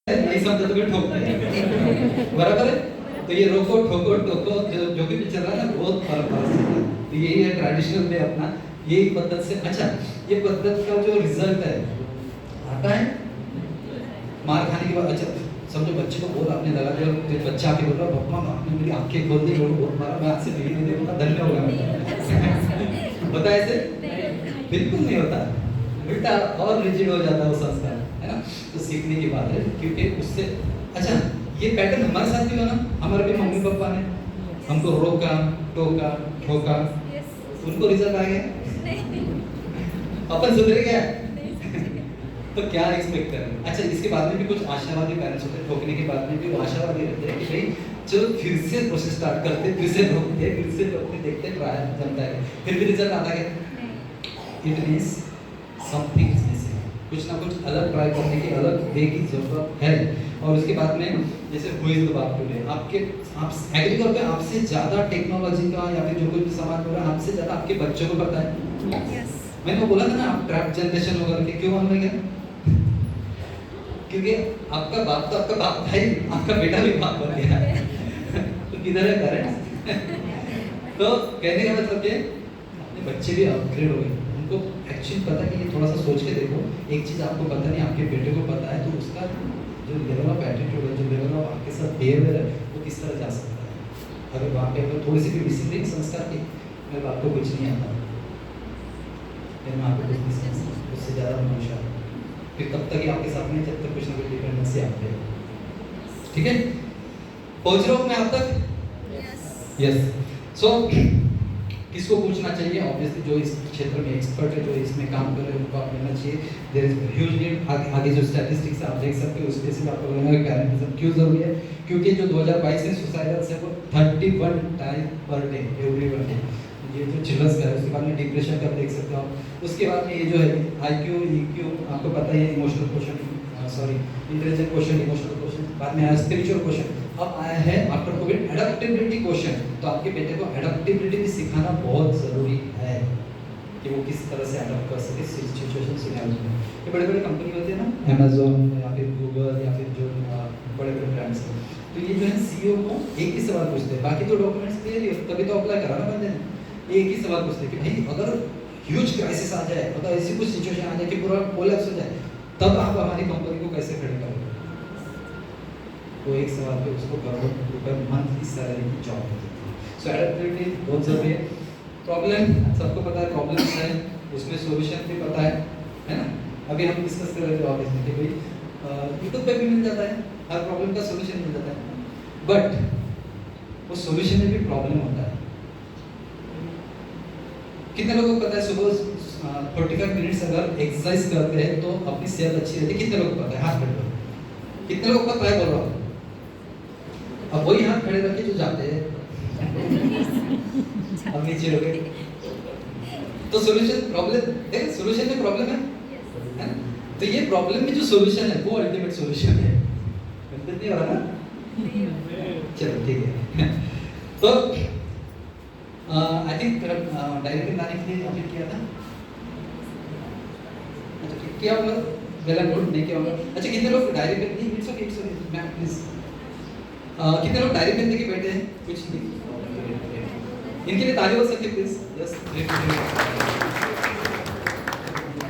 नहीं समझा तो फिर ठोक दिया। बराबर है। तो ये रोको ठोको टोको जो भी चल रहा है ना, बहुत फर्क पड़ सकता है। तो यही है ट्रेडिशनल में अपना, यही पद्धत से। अच्छा, ये पद्धत का जो रिजल्ट है आता है मार खाने के बाद। अच्छा समझो बच्चे को बोल आपने लगा दिया, फिर बच्चा आके बोल रहा पप्पा आपने मेरी आंखें खोल दी, बहुत मारा, मैं आपसे नहीं देखूंगा, धन्य होगा। होता है ऐसे? बिल्कुल नहीं होता, उल्टा और रिजिड हो जाता है वो संस्कार, है ना। तो सीखने की बात है, क्योंकि उससे अच्छा ये पैटर्न हमारे साथ भी हो ना। हमारे भी मम्मी पापा ने हमको रोका टोका ठोका, उनको रिजल्ट आ गया, अपन सुधर गया। तो क्या एक्सपेक्ट करें। अच्छा इसके बाद में भी कुछ आशावादी पेरेंट्स होते हैं, ठोकने के बाद में भी वो आशावादी रहते हैं कि भाई चलो फिर से प्रोसेस स्टार्ट करते, फिर से ठोकते, फिर से ठोकते, देखते ट्रायल जमता है, फिर भी रिजल्ट आता है। It means something is missing, कुछ ना कुछ अलग ट्राई करने की, अलग वे की जरूरत है। और उसके बाद में जैसे हु इज द बाप टुडे, आपके आप एग्री करते हैं आपसे ज्यादा टेक्नोलॉजी का या फिर जो कुछ भी समाज हो रहा है आपसे ज्यादा आपके बच्चों को पता है। yes. मैंने वो बोला था ना आप ट्रैप जनरेशन होकर के क्यों मान रहे हैं, क्योंकि आपका बाप तो आपका बाप था ही, आपका बेटा भी बाप बन गया। तो किधर है करंट। तो कहने का मतलब कि अपने बच्चे भी अपग्रेड हो गए, उनको एक्चुअली पता है कि ये थोड़ा सा सोच के देखो, एक चीज आपको पता नहीं आपके बेटे को पता है, तो उसका जो लेवल ऑफ एटीट्यूड है, जो लेवल ऑफ आपके साथ बिहेवियर है, वो किस तरह जा सकता है। अगर वहाँ पे अगर थोड़ी सी भी डिसिप्लिन संस्कार की, मेरे बाप को कुछ नहीं आता, फिर मैं आपको कुछ नहीं समझता, उससे ज़्यादा हमेशा फिर तब तक ही आपके साथ में, जब तक कुछ ना कुछ डिपेंडेंसी आती है। ठीक है, पहुँच रहा हूँ मैं आप तक। यस। सो किसको पूछना चाहिए, ऑब्वियसली जो इस क्षेत्र में एक्सपर्ट है, जो इसमें काम कर रहे हैं, उनको आप लेना चाहिए। There is huge need. आगे जो स्टैटिस्टिक्स आप देख सकते हो, उसके से आपको लगेगा कि पैरेंटिज्म क्यों जरूरी है, क्योंकि जो 2022 में सुसाइडल से वो 31 time per day, every day, ये जो चिल्ड्रंस का है। उसके बाद में डिप्रेशन का देख सकते हो आप। उसके बाद में ये जो है IQ EQ आपको पता ही है, emotional question, sorry intelligent question, emotional question, बाद में आया स्पिरिचुअल क्वेश्चन, अब आया है आफ्टर कोविड एडेप्टेबिलिटी क्वेश्चन। तो आपके बेटे को एडेप्टेबिलिटी भी सिखाना बहुत जरूरी है कि वो किस तरह से अडॉप्ट कर सके सिचुएशन सिनेरियो में। ये बड़े बड़े कंपनी होते हैं ना, अमेजोन या फिर गूगल या फिर जो बड़े बड़े ब्रांड्स हैं, तो ये जो है CEO को एक ही सवाल पूछते हैं, बाकी तो डॉक्यूमेंट्स क्लियर ही हो, तभी तो अप्लाई करा ना बंदे ने। एक ही सवाल पूछते हैं कि भाई अगर ह्यूज क्राइसिस आ जाए, अगर ऐसी कुछ सिचुएशन आ जाए कि पूरा कोलैप्स हो जाए, तब आप हमारी कंपनी को कैसे खड़े करोगे। वो एक सवाल पे उसको करोड़ों रुपए मंथली सैलरी की जॉब होती है। सो एडेप्टेबिलिटी बहुत जरूरी है। प्रॉब्लम सबको पता है, प्रॉब्लम है, उसमें सॉल्यूशन भी पता है ना। अभी हम डिस्कस कर रहे थे ऑफिस में कि भाई यूट्यूब पे भी मिल जाता है, हर प्रॉब्लम का सॉल्यूशन मिल जाता है, बट वो सॉल्यूशन में भी प्रॉब्लम होता है। कितने लोगों को पता है सुबह 45 मिनट्स अगर एक्सरसाइज करते हैं तो अपनी सेहत अच्छी रहती है। कितने लोगों को पता है, हाथ खड़े करो। कितने लोगों को पता है, बोल रहा हूँ। अब वही हाथ खड़े रखे जो जाते हैं। अब नीचे हो गए। तो सॉल्यूशन प्रॉब्लम देखो, सॉल्यूशन में प्रॉब्लम है ना। तो ये प्रॉब्लम में जो सॉल्यूशन है वो अल्टीमेट सॉल्यूशन है। कंफ्यूज नहीं हो रहा ना। चलो ठीक है। तो आई थिंक डायरी पे लाने के लिए अपडेट किया था। अच्छा क्या होगा, वेल एंड गुड, नहीं क्या होगा। अच्छा कितने लोग डायरी पे नहीं, इट्स ओके मैम प्लीज, कितने लोग डायरी पेन लेके बैठे हैं, कुछ नहीं, इनके लिए ताली हो सकती है प्लीज। यस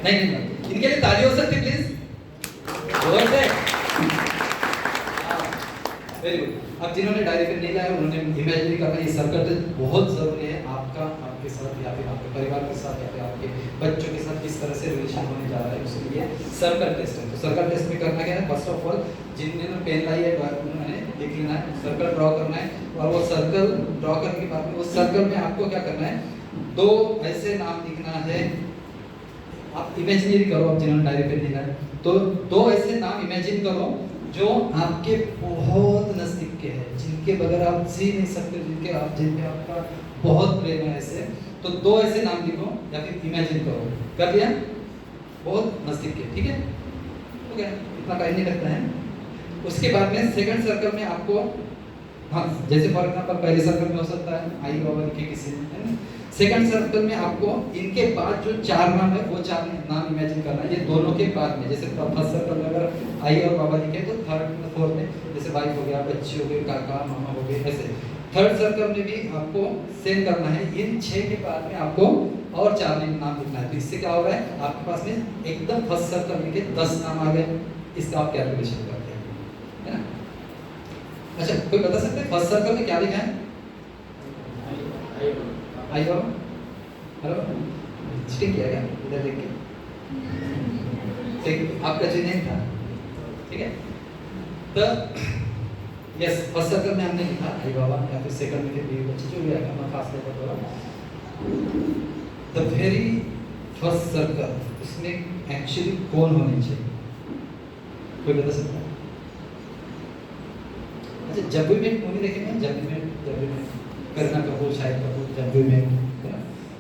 नहीं इनके लिए ताली हो सकती है प्लीज। Very good. अब जिन्होंने डायरी पेन नहीं लाया उन्होंने इमेजिनरी करना, ये सर्कल टेस्ट बहुत जरूरी है आपका, आपके साथ या फिर आपके परिवार के साथ या फिर आपके बच्चों के साथ किस तरह से रिलेशन होने जा रहा है, उसके लिए सर्कल टेस्ट है। तो सर्कल टेस्ट में करना क्या है, फर्स्ट ऑफ ऑल जिन्होंने पेन लाई है उन्होंने लिख लेना है, सर्कल ड्रॉ करना है, और वो सर्कल ड्रॉ करने के बाद में उस सर्कल में आपको क्या करना है, दो ऐसे नाम लिखना है। आप इमेजिनरी करो, आप जिन्होंने डायरी पेन लिखा है तो दो ऐसे नाम इमेजिन करो जो आपके बहुत नजदीक के हैं, जिनके बगैर आप जी नहीं सकते, जिनके आपका बहुत प्रेम है ऐसे। तो दो ऐसे नाम लिखो या फिर इमेजिन करो। कर दिया, बहुत नजदीक के, ठीक है हो गया, इतना टाइम नहीं लगता है। उसके बाद में सेकंड सर्कल में आपको, हाँ जैसे फॉर एग्जांपल पहले सर्कल में हो सकता है आई बाबा के किसी, है ना। सेकंड सर्कल में आपको इनके बाद जो चार नाम है वो चार नाम इमेजिन करना है, ये दोनों के बाद में। जैसे फर्स्ट सर्कल में अगर आई और बाबा दिखे तो थर्ड में फोर्थ में जैसे वाइफ हो गया, बच्चे हो गए, काका मामा हो गए, ऐसे। थर्ड सर्कल में भी आपको सेम करना है, इन 6 के बाद में आपको और 4 नाम लिखना है। तो इससे क्या हो रहा है, आपके पास में एकदम फर्स्ट सर्कल में के 10 नाम आ गए। इसका आप कैलकुलेशन करते हैं, है ना। अच्छा, कोई बता सकते हैं फर्स्ट सर्कल में क्या लिखा है? आई बाबा, हेलो, चीटिंग किया क्या इधर देख के? ठीक, आपका जो नेम था, ठीक है। तो यस, फर्स्ट सर्कल में हमने लिखा आई बाबा, या फिर सेकंड में भी बच्चे जो भी आएगा, मैं खास तौर पर बोला द वेरी फर्स्ट सर्कल, उसमें एक्चुअली कौन होने चाहिए, कोई बता सकता है? अच्छा, जब भी मैं मूवी देखेंगे, जब भी मैं करीना कपूर, शाहिद कपूर, जब भी मैं,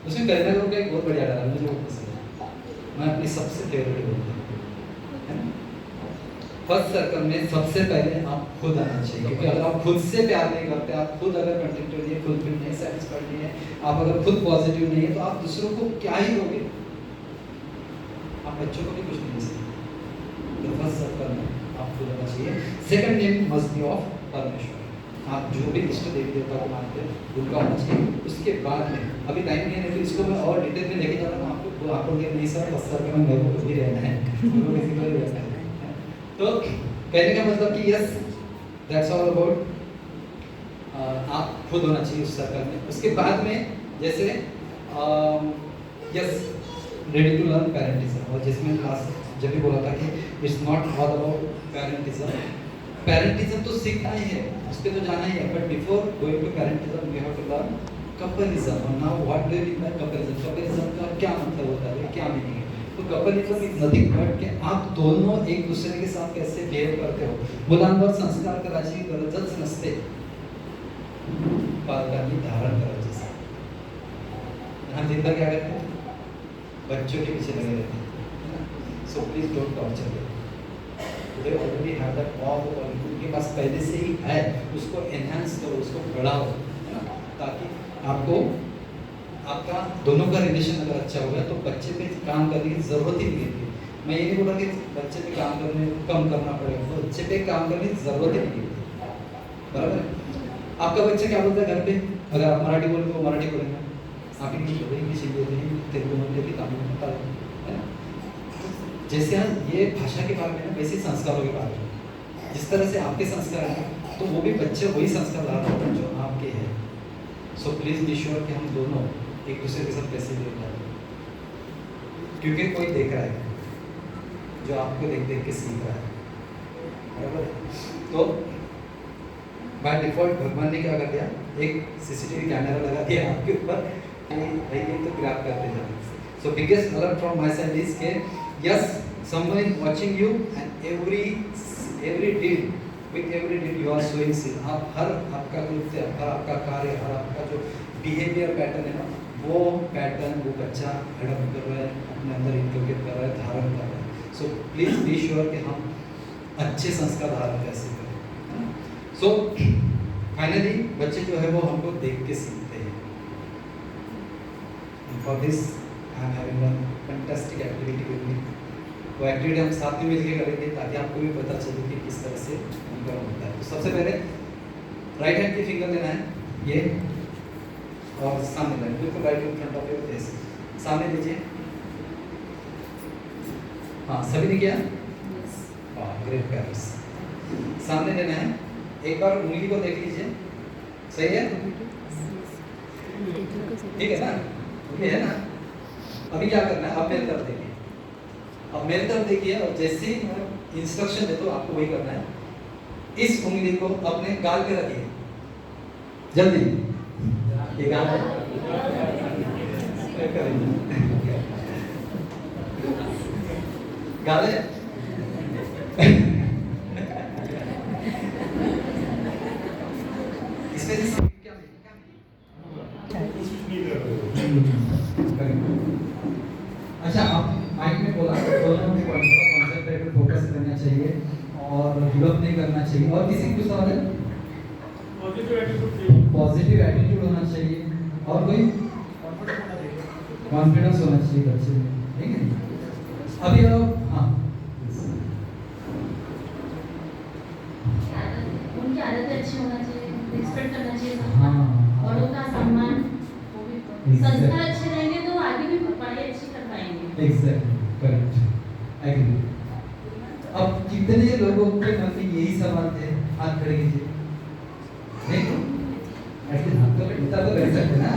उसमें करीना कपूर का एक बहुत बढ़िया डायलॉग मुझे बहुत पसंद है, मैं अपनी सबसे फेवरेट बोलती है ना। फर्स्ट सर्कल में सबसे पहले आप खुद आना चाहिए, क्योंकि अगर आप खुद से प्यार नहीं करते, आप खुद अगर कंटेंटेड नहीं है, खुद भी नहीं सेटिस्फाइड नहीं है, आप अगर खुद पॉजिटिव नहीं है, तो आप दूसरों को क्या ही दोगे, आप बच्चों को भी कुछ नहीं दे सकते। तो फर्स्ट सर्कल में आप खुद आना चाहिए। Second name must be of परमेश्वर, आप जो भी इष्ट देवी देवता को मानते हैं उनका होना चाहिए। उसके बाद में अभी टाइम नहीं है, तो इसको मैं और डिटेल में लेके जाता हूँ आपको, आपको नहीं सर फर्स्ट सर्कल में मेरे को भी रहना है, तो कहने का मतलब कि यस, दैट्स ऑल अबाउट, आप खुद होना चाहिए उस सर्कल में। उसके बाद में जैसे यस, रेडी टू लर्न पेरेंटिज्म, और जिसमें क्लास जब भी बोला था कि इट्स नॉट ऑल अबाउट पेरेंटिज्म, पेरेंटिज्म तो सीखना ही है, उस पर तो जाना ही है, but before going to parentism we have to learn couplism. और now what do you mean by couplism? Couplism का क्या मतलब होता है, क्या मीनिंग है? तो कपलिज्म इज नथिंग बट कि आप दोनों एक दूसरे के साथ कैसे बिहेव करते हो। मुलांवर संस्कार करायची गरजच नसते, पालकांनी धारण करायचे। हम जिंदा क्या करते हैं, बच्चों के पीछे लगे रहते हैं। So please don't torture them, they already have that all उनके पास पहले से ही है, उसको एनहांस करो, उसको बढ़ाओ, ताकि आपको आपका दोनों का रिलेशन अगर अच्छा होगा तो बच्चे पे काम करने की जरूरत ही नहीं है। मैं ये नहीं बोल रहा कि बच्चे पे काम करने कम करना पड़ेगा, तो बच्चे पे काम करने की जरूरत ही नहीं है, बराबर है। आपका बच्चा क्या बोलता है घर पे, अगर आप मराठी बोले तो मराठी बोलेंगे, आप इंग्लिश बोले इंग्लिश, हिंदी तेलुगु में भी तमिल में है ना। जैसे ये भाषा के बारे में ना, वैसे संस्कारों के बारे में, जिस तरह से आपके संस्कार हैं तो वो भी बच्चे वही संस्कार ला रहे हैं जो आपके हैं। सो प्लीज बी श्योर कि हम दोनों एक दूसरे के साथ कैसे देख रहे हैं, क्योंकि कोई देख रहा है जो आपको देख देख के सीख रहा है, बराबर। तो बाय डिफॉल्ट भगवान ने क्या कर दिया, एक सीसीटीवी कैमरा लगा दिया आपके ऊपर कि भाई ये तो ग्रैब करते जाओ। So biggest alert from my side is okay yes, someone is watching you and every deed, with every deed you are showing scene. आप हर आपका कृत्य, हर आपका कार्य, हर आपका जो बिहेवियर पैटर्न है ना, वो पैटर्न वो बच्चा अडॉप्ट कर रहा है, अपने अंदर इनकलकेट कर रहा है, धारण कर रहा है। सो प्लीज बी श्योर कि हम अच्छे संस्कार धारण कैसे करें। सो फाइनली बच्चे जो है वो हमको देख के सीखते हैं। For this I am having one fantastic activity with me. वो एक्टिविटी हम साथ में मिलकर करेंगे ताकि आपको भी पता चले कि किस तरह से उनका होता है। तो सबसे पहले राइट हैंड की फिंगर लेना है, ये, और सामने लाइए, बिल्कुल right in front of your face, सामने लीजिए। हाँ, सभी ने किया? वाह, ग्रेट पैरेंट्स। सामने लेना है, एक बार उंगली को देख लीजिए, सही है? ठीक है ना, ये है ना। अभी क्या करना है, आप मेरी तरफ देखिए, अब मेरी तरफ देखिए, और जैसे ही मैं इंस्ट्रक्शन देता हूँ आपको वही करना है। इस उंगली को अपने गाल पे रखिए, जल्दी। ये गाल है, गाल है। इसमें क्या अच्छा, आप माइक में बोला दोनों में कंसंट्रेटेड फोकस करना चाहिए और गिव अप नहीं करना चाहिए। और किसी को सवाल है? पॉजिटिव एटीट्यूड होना चाहिए। और कोई? कॉन्फिडेंस होना चाहिए बच्चे में, ठीक है। अभी आप हाँ उनकी आदतें अच्छी होना चाहिए, रिस्पेक्ट करना चाहिए हाँ, सबका, बड़ों का सम्मान, वो भी Exactly. संस्कार अच्छे रहेंगे तो आगे भी पढ़ाई अच्छी कर पाएंगे। Exactly correct, agree. अब कितने लोगों के मन में यही सवाल थे, हाथ खड़े कीजिए। नहीं ऐसे हाथ तो इतना तो कर सकते ना,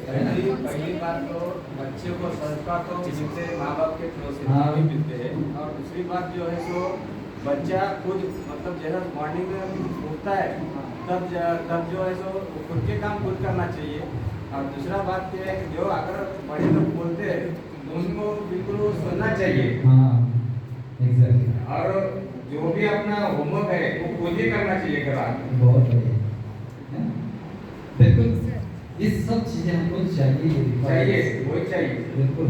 है ना। पहली बात तो बच्चे को संस्कार तो मिलते माँ बाप के थ्रू से हाँ। ही मिलते हैं, और दूसरी बात जो है सो बच्चा खुद मतलब जैसा मॉर्निंग में उठता है तब जो है सो खुद के काम खुद करना चाहिए। और दूसरा बात यह है कि जो अगर बड़े लोग बोलते हैं तो उनको बिल्कुल वो सुनना चाहिए, हाँ एग्जैक्टली, और जो भी अपना होमवर्क है वो खुद ही करना चाहिए घर आके। बहुत बढ़िया है। बिल्कुल ये सब चीजें हमको चाहिए, वही चाहिए बिल्कुल।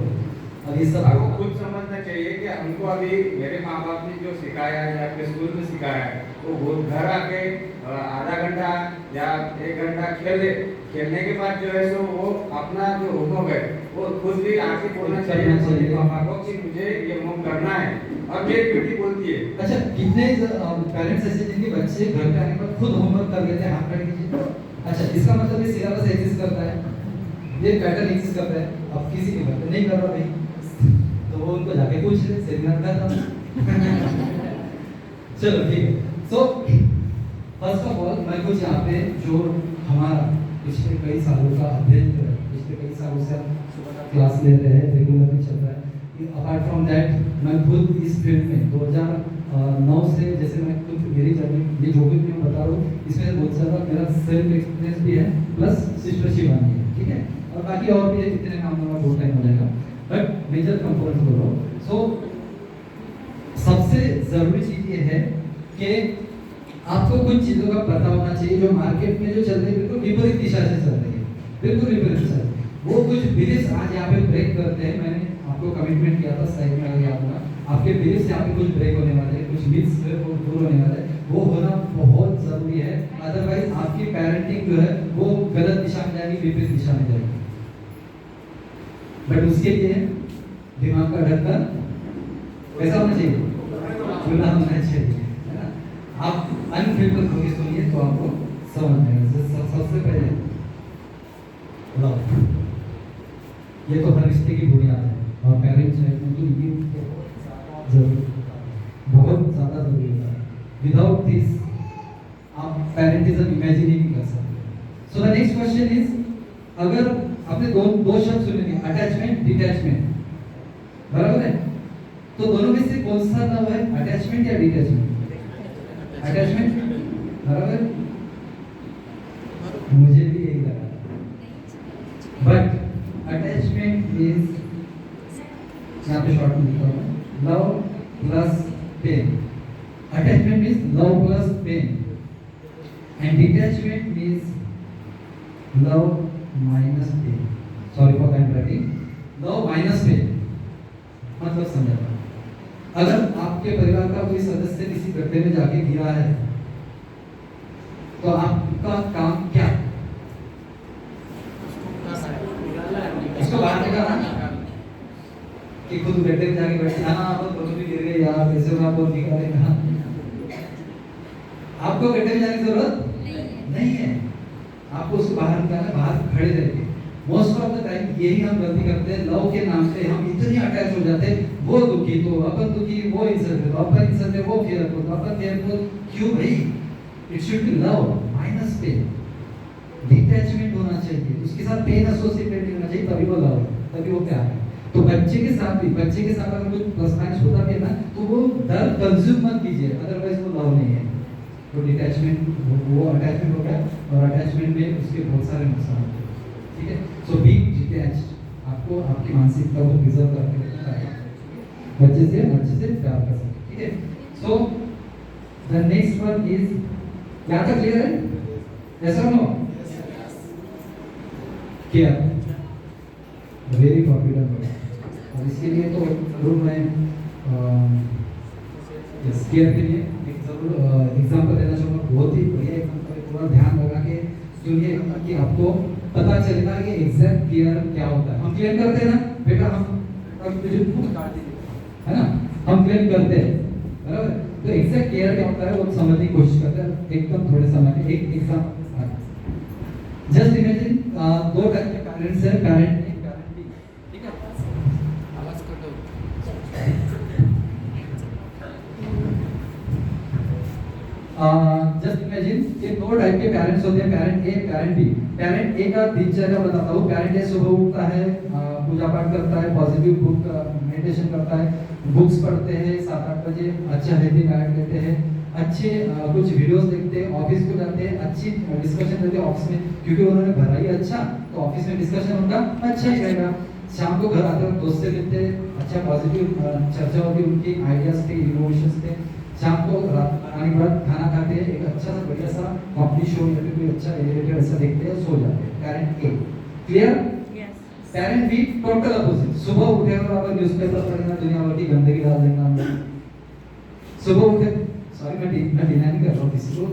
और ये सब आपको खुद समझना चाहिए कि हमको अभी मेरे माँ बाप ने जो सिखाया है या अपने स्कूल में सिखाया है वो घर आके आधा घंटा या 1 घंटा खेलने के बाद जो है सो वो अपना जो होमवर्क है वो खुद भी आके बोलना चाहिए अपने पापा को कि मुझे ये होमवर्क करना है, और मेरी बेटी बोलती है। अच्छा, कितने पेरेंट्स ऐसे जिनके बच्चे घर पे आने पर खुद होमवर्क कर लेते हैं, हाथ खड़े कीजिए। अच्छा, इसका मतलब ये सिलेबस एग्जिस्ट करता है, ये पैटर्न एग्जिस्ट करता है। अब किसी के घर पे नहीं कर रहा भाई, तो वो उनको जाके पूछ ले, सेमिनार कर रहा। चलो ठीक है। सो फर्स्ट ऑफ ऑल मैं कुछ यहाँ पे जो हमारा पिछले कई सालों का अध्ययन जो है, पिछले कई सालों से हम क्लास ले रहे हैं, रेगुलरली चल रहा है। अपार्ट फ्रॉम दैट मैं खुद इस फील्ड में 2009 से, जैसे मैं खुद मेरी जर्नी ये जो भी मैं बता रहा हूँ इसमें बहुत ज़्यादा मेरा सेल्फ एक्सपीरियंस भी है, प्लस सिस्टर शिवानी है, ठीक है। और बाकी और भी है, कितने नाम लूँगा बहुत टाइम हो जाएगा, बट मेजर कंपोनेंट्स बोल रहा हूँ। सो सबसे ज़रूरी चीज़ ये है कि आपको कुछ चीज़ों का पता होना चाहिए जो मार्केट में जो चल रही है बिल्कुल विपरीत दिशा से चल रही है, बिल्कुल विपरीत दिशा से। वो कुछ बिलीफ्स आज यहाँ पे ब्रेक करते हैं। मैंने आपको कमिटमेंट किया था साइड में, अगर याद होगा, आपके बिलीफ्स यहाँ पे कुछ ब्रेक होने वाले हैं, कुछ मिथ्स वो दूर होने वाले हैं, वो होना बहुत ज़रूरी है। अदरवाइज आपकी पेरेंटिंग जो है वो गलत दिशा में जाएगी, विपरीत दिशा में जाएगी। बट उसके लिए दिमाग का ढक्कन कैसा होना चाहिए, खुला होना चाहिए, है ना। आप अनफिल्टर होकर सुनिए तो आपको समझ में आएगा। सबसे पहले लव, ये तो हर रिश्ते की बुनियाद है, और पेरेंट्स लाइफ में तो ये बहुत ज़्यादा जरूरी होता है। विदाउट दिस आप पेरेंटिज्म इमेजिन ही नहीं कर सकते। So the next question is, अगर आपने दो शब्द सुने थे, अटैचमेंट, डिटैचमेंट, बराबर है, तो दोनों में से कौन सा लव है, अटैचमेंट या डिटैचमेंट? अटैचमेंट, बराबर। मुझे भी यही लगा, बट अटैचमेंट इज, यहाँ पे शॉर्ट में लिखा हुआ है, love plus pain. Attachment means love plus pain, and detachment means love minus pain. Sorry for handwriting, love minus pain मतलब समझा। अगर आपके परिवार का कोई सदस्य किसी गड्ढे में जाके गिरा है तो आपका काम क्या? इसको बाहर निकालना, कि खुद गड्ढे में जाके बैठे, हाँ अब दोनों भी गिर गए यार, कैसे मैं आपको निकालेगा? आपको गड्ढे में जाने की जरूरत नहीं है, आपको उसको बाहर निकालना, बाहर खड़े रहकर। मोस्ट ऑफ द टाइम यही हम गलती करते हैं, लव के नाम पे हम इतने अटैच हो जाते हैं, वो दुखी तो अपन दुखी, वो इंसल्ट तो अपन इंसल्ट, वो फेयरफुल तो अपन फेयरफुल। क्यों भाई? It should be love minus pain, detachment होना चाहिए, उसके साथ पेन एसोसिएटेड नहीं होना चाहिए, तभी वो लव है, तभी वो प्यार है। तो बच्चे के साथ भी, बच्चे के साथ अगर कुछ प्लस माइनस होता भी है ना, तो वो डर कंज्यूम मत कीजिए, अदरवाइज वो लव नहीं है, वो डिटैचमेंट, वो अटैचमेंट हो गया, और अटैचमेंट में उसके बहुत सारे नुकसान होते हैं, ठीक है। सो बी डिटैच्ड, आपको आपकी मानसिकता को प्रिजर्व करके रखना है, बच्चे से अच्छे से प्यार कर सकते, ठीक है। So the next one is, यहाँ तक क्लियर है? ऐसा नो क्या वेरी पॉपुलर वर्ड, और इसके लिए तो जरूर मैं केयर के लिए एक जरूर एग्जाम्पल देना चाहूँगा, बहुत ही बढ़िया एग्जाम्पल, थोड़ा ध्यान लगा के सुनिए कि आपको पता चलेगा कि एग्जैक्ट क्लियर क्या होता है। हम क्लेम करते हैं ना बेटा, हम है ना, हम क्लेम करते हैं बराबर। तो एग्जैक्ट क्लियर क्या होता है वो समझने की कोशिश करते हैं एकदम थोड़े समय में। एक एग्जांपल, जस्ट इमेजिन दो टाइप के पेरेंट्स हैं, पेरेंट ए पेरेंट बी, ठीक है। आवाज कर दो। जस्ट इमेजिन ये दो टाइप के पेरेंट्स होते हैं, parent A parent B. Parent A का दिनचर्या बताता हूँ। पेरेंट ए सुबह उठता है, पूजा पाठ करता है, पॉजिटिव बुक मेडिटेशन करता है, बुक्स पढ़ते हैं, 7-8 बजे अच्छा हेल्दी डाइट लेते हैं, अच्छे कुछ वीडियोस देखते हैं, ऑफिस को जाते हैं, अच्छी डिस्कशन करते हैं ऑफिस में, क्योंकि उन्होंने भरा ही अच्छा तो ऑफिस में डिस्कशन उनका अच्छा ही रहेगा। शाम को घर आते वक्त दोस्त से मिलते हैं, अच्छा पॉजिटिव चर्चा होती है, उनकी आइडियाज पे, इमोशंस पे। शाम को रात आने के बाद खाना खाते हैं, एक अच्छा सा बढ़िया सा कॉमेडी शो या फिर कोई अच्छा रिलेटेड ऐसा देखते हैं, सो जाते हैं। Parent A clear. Parent B total opposite. सुबह उठेगा और न्यूज़पेपर पढ़ेगा, दुनिया भर की गंदगी डाल देगा हम लोग। सुबह उठे, सॉरी मैं डिनाई नहीं कर रहा हूँ किसी को,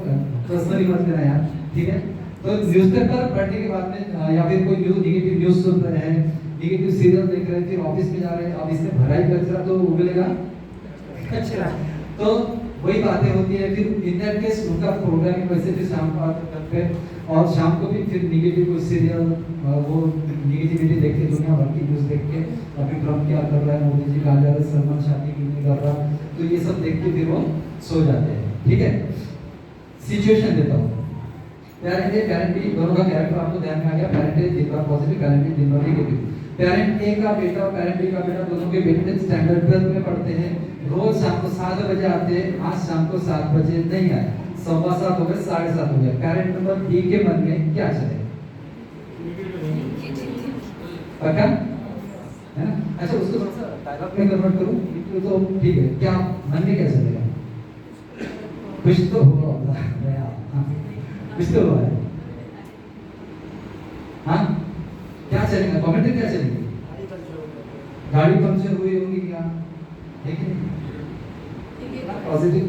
पर्सनली मत लेना यार, ठीक है। तो न्यूज़पेपर पढ़ने के बाद में या फिर कोई नेगेटिव न्यूज़ सुन रहे हैं, नेगेटिव सीरियल देख रहे हैं, फिर ऑफिस में जा रहे हैं, ऑफिस में भराई कचरा तो उगलेगा कचरा। तो वही बातें होती है। फिर इन दैट केस उनका प्रोग्रामिंग वैसे फिर शाम को आकर करते हैं और शाम को भी फिर नेगेटिव कोई सीरियल वो नेगेटिविटी देख के, दुनिया भर की न्यूज़ देख के, अभी ट्रम्प क्या कर रहा है, मोदी जी कहाँ जा रहे हैं, सलमान शादी क्यों नहीं कर रहा, तो ये सब देख के फिर वो सो जाते हैं, ठीक है। सिचुएशन देता हूँ, पेरेंट ए पेरेंट बी दोनों का कैरेक्टर आपको ध्यान में आ गया। पेरेंट ए दिन भर पॉजिटिव, पेरेंट बी दिन भर नेगेटिव। पेरेंट ए का बेटा और पेरेंट बी का बेटा दोनों के बेटे स्टैंडर्ड 12 में पढ़ते हैं, रोज शाम को 7 बजे आते हैं। आज शाम को 7 बजे नहीं आए, 7:15 हो गए, 7:30 हो गए। पेरेंट नंबर बी के मन में क्या चलेगा? पक्का है ना? अच्छा उसको थोड़ा सा डायलॉग में कन्वर्ट करूं तो ठीक है, क्या मन में क्या चलेगा? कुछ तो होगा, कुछ तो हुआ है। हाँ क्या चलेगा? कमेंट में क्या चलेगी? गाड़ी पंक्चर हुई होगी क्या? है कि नहीं? पॉजिटिव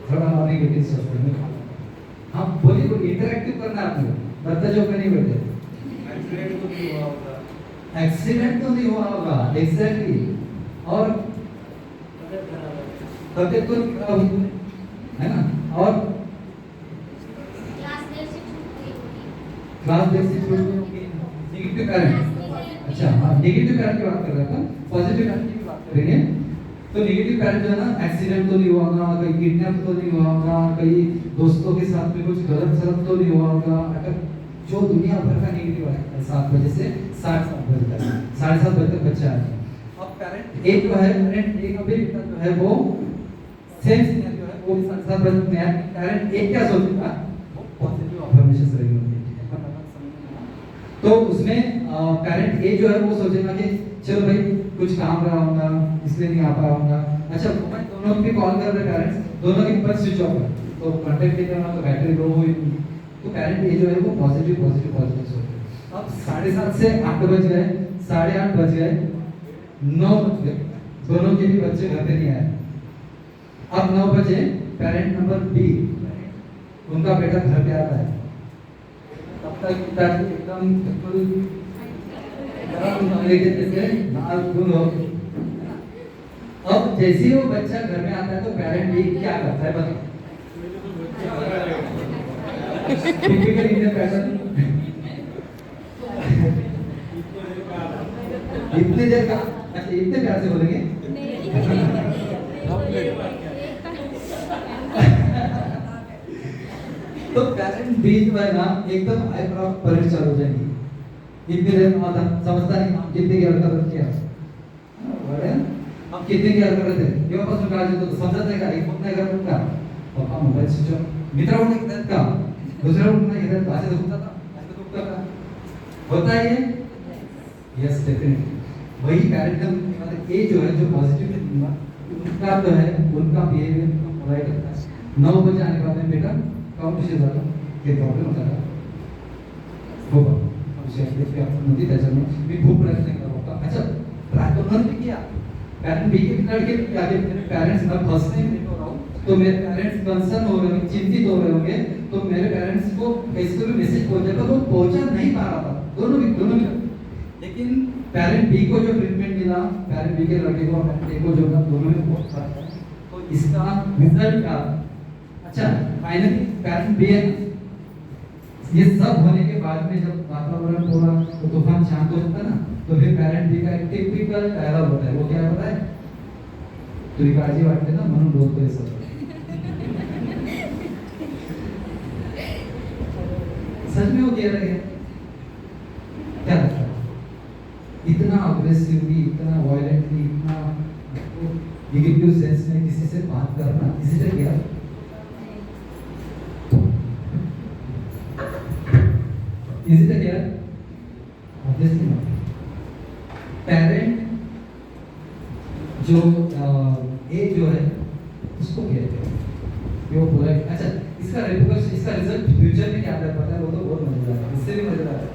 थोड़ा नेगेटिव सोचते हैं। हाँ बोलिए, बोलिए, इंटरैक्टिव करना आपने, बता जो नहीं बैठे। एक्सीडेंट तो नहीं हुआ होगा, एग्जैक्टली। और तबियत तो नहीं खराब हुई है ना? और क्लास देर से छूट गई होगी। नेगेटिव पेरेंट, अच्छा हाँ नेगेटिव पेरेंट की बात कर रहा था, पॉजिटिव पेरेंट की बात करेंगे। तो नेगेटिव पेरेंट जो है ना, एक्सीडेंट तो नहीं हुआ होगा, कहीं किडनैप तो नहीं हुआ होगा, कहीं दोस्तों के साथ में कुछ गलत सलत तो नहीं हुआ होगा। अगर जो दुनिया भर का नेगेटिव है 7 बजे से 7:30 बजे तक, 7:30 बजे तक बच्चा है। अब पेरेंट ए जो है, पेरेंट ए का बेटा जो है वो सेम सिनेरियो है, वो 7:30 बजे में है। पेरेंट ए क्या सोचेगा? वो पॉजिटिव अफर्मेशंस रहेगी उनकी, तो उसमें पेरेंट ए जो है वो सोचेगा कि चलो भाई कुछ काम रहा होगा इसलिए नहीं आ पाया होगा। अच्छा मैं दोनों की कॉल कर रहे पेरेंट्स, दोनों की पर स्विच ऑफ है, तो कांटेक्ट नहीं करना, तो बैटरी लो हुई। तो पेरेंट ए जो है वो पॉजिटिव पॉजिटिव पॉजिटिव सोचे। अब 7:30 से 8 बज गए, 8:30 बज गए, 9 बज गए, दोनों के भी बच्चे घर पे नहीं आए। अब 9 बजे पेरेंट नंबर बी, उनका बेटा घर पे आता है। तब तक पिताजी एकदम बिल्कुल अब जैसे ही वो बच्चा घर में आता है तो पेरेंट बी क्या करता है बताओ? Typical Indian pattern. इतने देर का, अच्छा इतने प्यार से बोलेंगे? तो पेरेंट बी जो है ना एकदम आईब्रो परेड चालू हो जाएगी। इतनी देर में आता समझता नहीं हम कितने की हरकत किया, हम कितने की हरकत थे ये वापस उनका आज तो समझत नाही का एक होत नाही का तुमका पप्पा मोबाईल स्विच ऑफ मित्रांनो घेतात का दुसऱ्या नाही घेतात का? असं दुखता था, असं दुखता का? होता है ये? Yes definitely. वही पेरेंटल ए जो है, जो पॉजिटिव उनका जो है उनका बिहेवियर प्रोवाइड करता है। 9 बजे आने के बाद में बेटा काम विषय झाला हे प्रॉब्लेम होता का? हो बा नदी त्याच्यामुळे मी खूप प्रयत्न केला होता। अच्छा प्रार्थना भी किया, पेरेंट बी के लड़के क्या कि मेरे पेरेंट्स ना फंसने नहीं हो रहा हूँ, तो मेरे पेरेंट्स कंसर्न हो रहे होंगे, चिंतित हो रहे होंगे, तो मेरे पेरेंट्स को कैसे भी मैसेज पहुंचेगा, वो पहुंचा नहीं पा रहा था। दोनों भी लेकिन पेरेंट बी को जो ट्रीटमेंट मिला, पेरेंट बी के लड़के को और पेरेंट ए को जो मिला, दोनों में बहुत फर्क है। तो इसका रिजल्ट क्या? अच्छा, फाइनली पेरेंट बी है ना, ये सब होने के बाद में जब वातावरण पूरा तो तूफान शांत हो जाता है ना, तो फिर पेरेंट बी का एक टिपिकल डायलॉग होता है। वो क्या होता है? तुझी काळजी वाटते ना म्हणून बोलतोय सर। सच में वो कह रहे हैं क्या लगता है? इतना अग्रेसिवली, इतना वायलेंटली, इतना निगेटिव सेंस में किसी से बात करना किसी से क्या? इसी से क्या? Obviously not. पेरेंट जो ए जो है उसको कहते हैं वो पूरा। अच्छा, इसका रिपोर्ट, इसका रिजल्ट फ्यूचर में क्या आता है पता है? वो तो बहुत मजेदार है, इससे भी मजेदार है।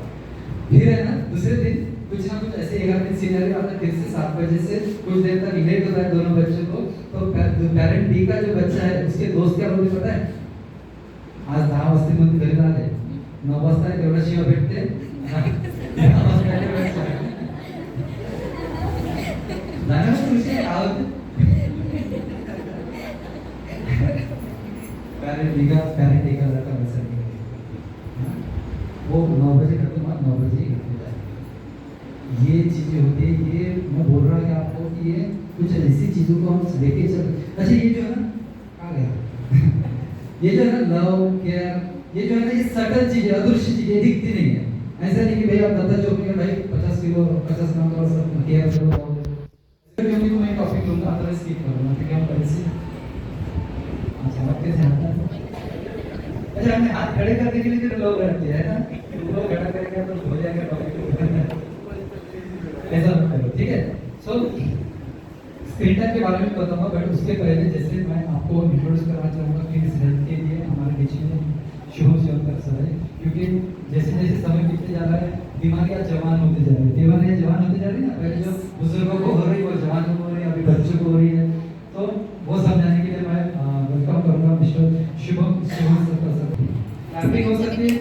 फिर है ना, दूसरे दिन कुछ ना कुछ ऐसे 11 दिन सीनियर आता है, फिर से 7 बजे से कुछ देर तक लेट होता है दोनों बच्चों को। तो पेरेंट बी का जो बच्चा है उसके दोस्त क्या बोलते पता है? आज 10 वाजता मध्ये घरी आले, 9 वाजता तेवढा शिवा भेटते, 10 वाजता जाना तुझे आवड। पेरेंट बी का लड़का वैसा नहीं है, वो 9 बजे खत्म हुआ, 9 बजे ही घर पे जाए। ये चीजें होती है, ये मैं बोल रहा हूँ कि आपको कि ये कुछ ऐसी चीजों को हम लेके चल। अच्छा, ये जो है ना आ गया ये जो है ना लव केयर, ये जो है ना ये सटल चीजें, अदृश्य चीजें दिखती नहीं है। ऐसा नहीं कि भाई आप दादा चौक में भाई 50 किलो 50 ग्राम का सब केयर करो। जो भी मैं टॉपिक लूंगा अदरवाइज स्किप करूंगा, ठीक है? हम कैसे अच्छा आपके ध्यान में अच्छा हमने हाथ खड़े करने के लिए जो लोग रहते हैं ना, वो खड़ा करेंगे तो हो जाएगा टॉपिक। ऐसा मत करो, ठीक है? सो स्क्रीन टाइम के बारे में बताऊंगा, बट उसके पहले जैसे मैं आपको इंट्रोड्यूस करना चाहूँगा कि इस हेल्थ के लिए हमारे बीच में शुभम शिवकर सर है। क्योंकि जैसे जैसे समय बीतते जा रहा है, बीमारियाँ जवान होते जा रही है, बीमारियाँ जवान होते जा रही है ना। पहले जो बुजुर्गों को हो रही है वो जवान को हो रही है, अभी बच्चों को हो रही है। तो वो समझाने के लिए मैं वेलकम करूँगा mister Shubham Shivkar sir. Clapping हो सकती है?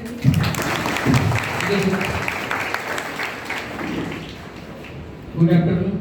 Good afternoon.